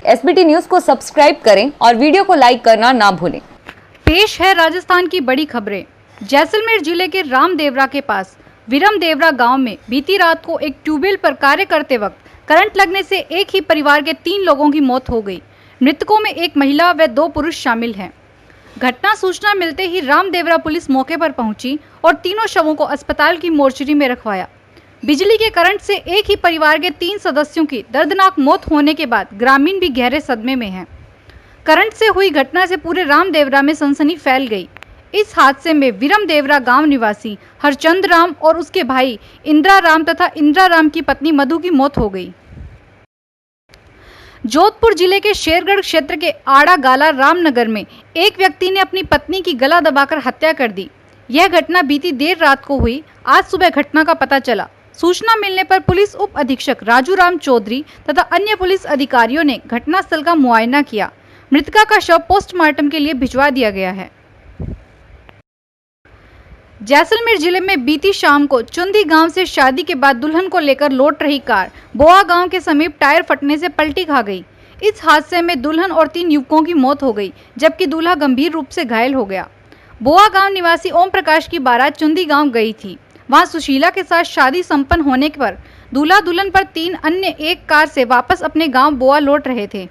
SBT news को subscribe करें और वीडियो को लाइक करना ना भूलें। पेश है राजस्थान की बड़ी खबरें। जैसलमेर जिले के रामदेवरा के पास विरमदेवरा गांव में बीती रात को एक ट्यूबवेल पर कार्य करते वक्त करंट लगने से एक ही परिवार के 3 लोगों की मौत हो गई। मृतकों में एक महिला व 2 पुरुष शामिल हैं। घटना सूचना मिलते ही रामदेवरा पुलिस मौके पर पहुंची और तीनों शवों को अस्पताल की मोर्चरी में रखवाया। बिजली के करंट से एक ही परिवार के 3 सदस्यों की दर्दनाक मौत होने के बाद ग्रामीण भी गहरे सदमे में हैं। करंट से हुई घटना से पूरे रामदेवरा में सनसनी फैल गई। इस हादसे में विरमदेवरा गांव निवासी हरचंद राम और उसके भाई इंदिरा राम तथा इंदिरा राम की पत्नी मधु की मौत हो गई। जोधपुर जिले के शेरगढ़ क्षेत्र के आड़ा गाला रामनगर में एक व्यक्ति ने अपनी पत्नी की गला दबाकर हत्या कर दी। यह घटना बीती देर रात को हुई। आज सुबह घटना का पता चला। सूचना मिलने पर पुलिस उप अधीक्षक राजू राम चौधरी तथा अन्य पुलिस अधिकारियों ने घटनास्थल का मुआयना किया। मृतका का शव पोस्टमार्टम के लिए भिजवा दिया गया है। जैसलमेर जिले में बीती शाम को चुंदी गांव से शादी के बाद दुल्हन को लेकर लौट रही कार बोआ गांव के समीप टायर फटने से पलटी खा गई। इस हादसे में दुल्हन और 3 युवकों की मौत हो गई, जबकि दूल्हा गंभीर रूप से घायल हो गया। बोआ गांव निवासी ओम प्रकाश की बारात चुंदी गांव गई थी। वहां सुशीला के साथ शादी संपन्न होने पर दूल्हा दुल्हन पर 3 अन्य एक कार से वापस अपने गाँव बोआ लौट रहे थे।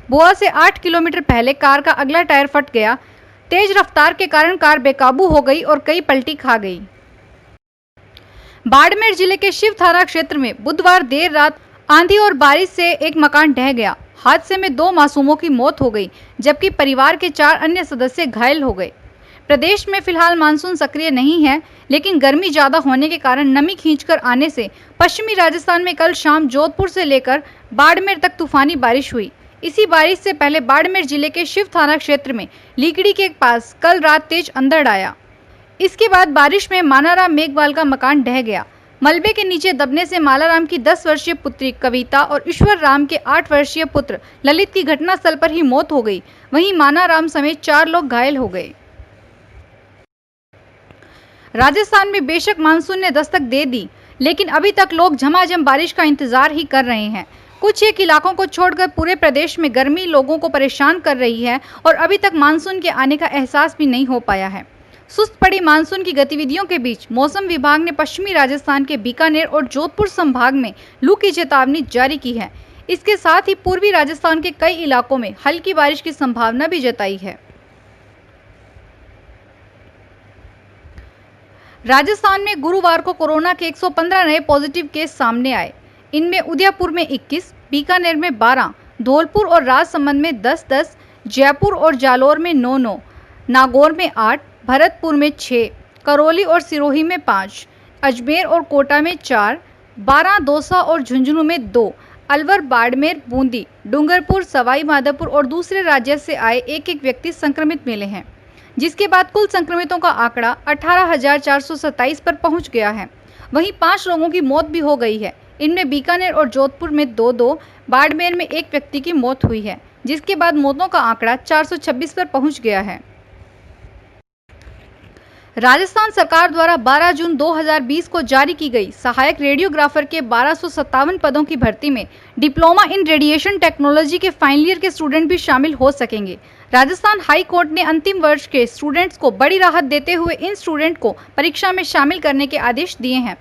बोआ से 8 किलोमीटर पहले कार का अगला टायर फट गया। तेज रफ्तार के कारण कार बेकाबू हो गई और कई पलटी खा गई। बाड़मेर जिले के शिव थाना क्षेत्र में बुधवार देर रात आंधी और बारिश से एक मकान ढह गया। हादसे में 2 मासूमों की मौत हो गई, जबकि परिवार के 4 अन्य सदस्य घायल हो गए। प्रदेश में फिलहाल मानसून सक्रिय नहीं है, लेकिन गर्मी ज्यादा होने के कारण नमी खींचकर आने से पश्चिमी राजस्थान में कल शाम जोधपुर से लेकर बाड़मेर तक तूफानी बारिश हुई। इसी बारिश से पहले बाड़मेर जिले के शिव थाना क्षेत्र में लीकड़ी के पास कल रात तेज अंधड़ आया। इसके बाद बारिश में मानाराम मेघवाल का मकान ढह गया। मलबे के नीचे दबने से मालाराम की 10 वर्षीय पुत्री कविता और ईश्वर राम के 8 वर्षीय पुत्र ललित की घटनास्थल पर ही मौत हो गई। वहीं मानाराम समेत 4 लोग घायल हो गए। राजस्थान में बेशक मानसून ने दस्तक दे दी, लेकिन अभी तक लोग झमाझम बारिश का इंतजार ही कर रहे हैं। कुछ एक इलाकों को छोड़कर पूरे प्रदेश में गर्मी लोगों को परेशान कर रही है और अभी तक मानसून के आने का एहसास भी नहीं हो पाया है। सुस्त पड़ी मानसून की गतिविधियों के बीच मौसम विभाग ने पश्चिमी राजस्थान के बीकानेर और जोधपुर संभाग में लू की चेतावनी जारी की है। इसके साथ ही पूर्वी राजस्थान के कई इलाकों में हल्की बारिश की संभावना भी जताई है। राजस्थान में गुरुवार को कोरोना के 115 नए पॉजिटिव केस सामने आए। इनमें उदयपुर में 21, बीकानेर में 12, धौलपुर और राजसमंद में 10-10, जयपुर और जालोर में 9-9, नागौर में 8, भरतपुर में 6, करौली और सिरोही में 5, अजमेर और कोटा में 4, 12 दौसा और झुंझुनू में 2, अलवर, बाड़मेर, बूंदी, डूंगरपुर, सवाई माधोपुर और दूसरे राज्य से आए एक व्यक्ति संक्रमित मिले हैं, जिसके बाद कुल संक्रमितों का आंकड़ा 18,427 पर पहुंच गया है। वहीं 5 लोगों की मौत भी हो गई है। इनमें बीकानेर और जोधपुर में 2-2, बाड़मेर में 1 व्यक्ति की मौत हुई है, जिसके बाद मौतों का आंकड़ा 426 पर पहुंच गया है। राजस्थान सरकार द्वारा 12 जून 2020 को जारी की गई सहायक रेडियोग्राफर के 1257 पदों की भर्ती में डिप्लोमा इन रेडिएशन टेक्नोलॉजी के फाइनल ईयर के स्टूडेंट भी शामिल हो सकेंगे। राजस्थान हाई कोर्ट ने अंतिम वर्ष के स्टूडेंट्स को बड़ी राहत देते हुए इन स्टूडेंट को परीक्षा में शामिल करने के आदेश दिए हैं।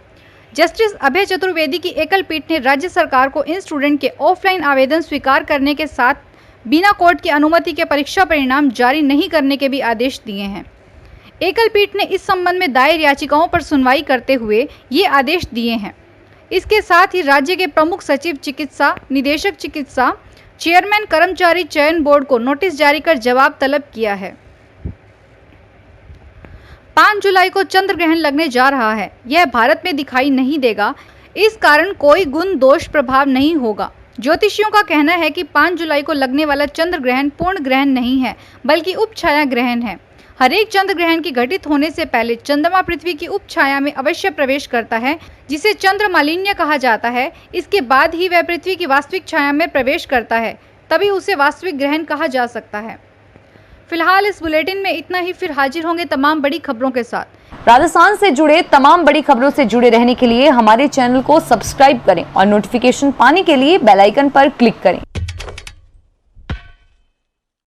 जस्टिस अभय चतुर्वेदी की एकल पीठ ने राज्य सरकार को इन स्टूडेंट के ऑफलाइन आवेदन स्वीकार करने के साथ बिना कोर्ट की अनुमति के परीक्षा परिणाम जारी नहीं करने के भी आदेश दिए हैं। एकल पीठ ने इस संबंध में दायर याचिकाओं पर सुनवाई करते हुए ये आदेश दिए हैं। इसके साथ ही राज्य के प्रमुख सचिव चिकित्सा, निदेशक चिकित्सा, चेयरमैन कर्मचारी चयन बोर्ड को नोटिस जारी कर जवाब तलब किया है। 5 जुलाई को चंद्र ग्रहण लगने जा रहा है। यह भारत में दिखाई नहीं देगा, इस कारण कोई गुण दोष प्रभाव नहीं होगा। ज्योतिषियों का कहना है कि 5 जुलाई को लगने वाला चंद्र ग्रहण पूर्ण ग्रहण नहीं है, बल्कि उपछाया ग्रहण है। हरेक चंद्र ग्रहण के घटित होने से पहले चंद्रमा पृथ्वी की उपछाया में अवश्य प्रवेश करता है, जिसे चंद्र मालिन्य कहा जाता है। इसके बाद ही वह पृथ्वी की वास्तविक छाया में प्रवेश करता है, तभी उसे वास्तविक ग्रहण कहा जा सकता है। फिलहाल इस बुलेटिन में इतना ही। फिर हाजिर होंगे तमाम बड़ी खबरों के साथ। राजस्थान से जुड़े तमाम बड़ी खबरों से जुड़े रहने के लिए हमारे चैनल को सब्सक्राइब करें और नोटिफिकेशन पाने के लिए बेल आइकन पर क्लिक करें।